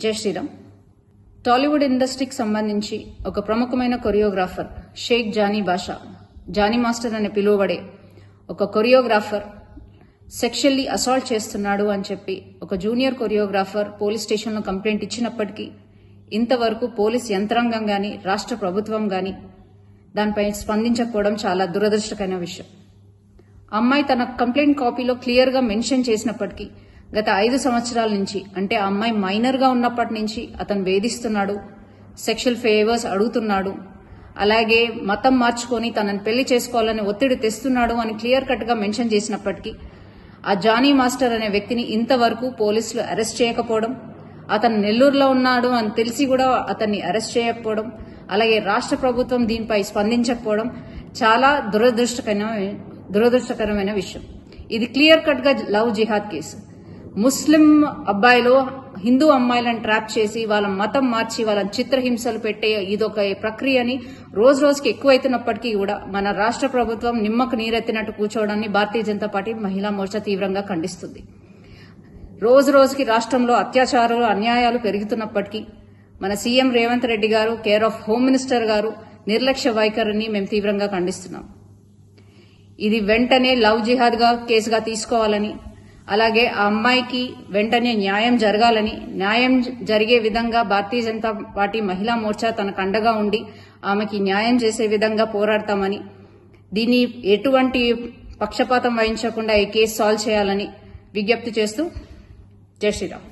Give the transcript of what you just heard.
జై శ్రీరామ్. టాలీవుడ్ ఇండస్ట్రీకి సంబంధించి ఒక ప్రముఖమైన కొరియోగ్రాఫర్ షేక్ జానీ బాషా, జానీ మాస్టర్ అని పిలువబడే ఒక కొరియోగ్రాఫర్ సెక్షువల్లీ అసాల్ట్ చేస్తున్నాడు అని చెప్పి ఒక జూనియర్ కొరియోగ్రాఫర్ పోలీస్ స్టేషన్లో కంప్లైంట్ ఇచ్చినప్పటికీ ఇంతవరకు పోలీస్ యంత్రాంగం గాని రాష్ట్ర ప్రభుత్వం గాని దానిపై స్పందించకపోవడం చాలా దురదృష్టకరమైన విషయం. అమ్మాయి తన కంప్లైంట్ కాపీలో క్లియర్గా మెన్షన్ చేసినప్పటికీ గత 5 సంవత్సరాల నుంచి, అంటే ఆ అమ్మాయి మైనర్గా ఉన్నప్పటి నుంచి అతను వేధిస్తున్నాడు, సెక్షువల్ ఫేవర్స్ అడుగుతున్నాడు, అలాగే మతం మార్చుకొని తనని పెళ్లి చేసుకోవాలని ఒత్తిడి తెస్తున్నాడు అని క్లియర్ కట్గా మెన్షన్ చేసినప్పటికీ ఆ జానీ మాస్టర్ అనే వ్యక్తిని ఇంతవరకు పోలీసులు అరెస్ట్ చేయకపోవడం, అతను నెల్లూరులో ఉన్నాడు అని తెలిసి కూడా అతన్ని అరెస్ట్ చేయకపోవడం, అలాగే రాష్ట్ర ప్రభుత్వం దీనిపై స్పందించకపోవడం చాలా దురదృష్టకరమైన విషయం. ఇది క్లియర్ కట్ గా లవ్ జిహాద్ కేసు. ముస్లిం అబ్బాయిలు హిందూ అమ్మాయిలను ట్రాప్ చేసి వాళ్ళ మతం మార్చి వాళ్ళని చిత్రహింసలు పెట్టే ఇదొక ప్రక్రియని రోజు రోజుకి ఎక్కువైతున్నప్పటికీ కూడా మన రాష్ట్ర ప్రభుత్వం నిమ్మకు నీరెత్తినట్టు కూర్చోవడాన్ని భారతీయ జనతా పార్టీ మహిళా మోర్చా తీవ్రంగా ఖండిస్తుంది. రోజు రోజుకి రాష్ట్రంలో అత్యాచారాలు అన్యాయాలు పెరుగుతున్నప్పటికీ మన సీఎం రేవంత్ రెడ్డి గారు, కేర్ ఆఫ్ హోమ్ మినిస్టర్ గారు నిర్లక్ష్య వైఖరిని మేము తీవ్రంగా ఖండిస్తున్నాం. ఇది వెంటనే లవ్ జిహాద్ గా కేసుగా తీసుకోవాలని, అలాగే ఆ అమ్మాయికి వెంటనే న్యాయం జరగాలని, న్యాయం జరిగే విధంగా భారతీయ జనతా పార్టీ మహిళా మోర్చా తనకు అండగా ఉండి ఆమెకి న్యాయం చేసే విధంగా పోరాడతామని, దీన్ని ఎటువంటి పక్షపాతం వహించకుండా ఈ కేసు సాల్వ్ చేయాలని విజ్ఞప్తి చేస్తూ జై శ్రీరామ్.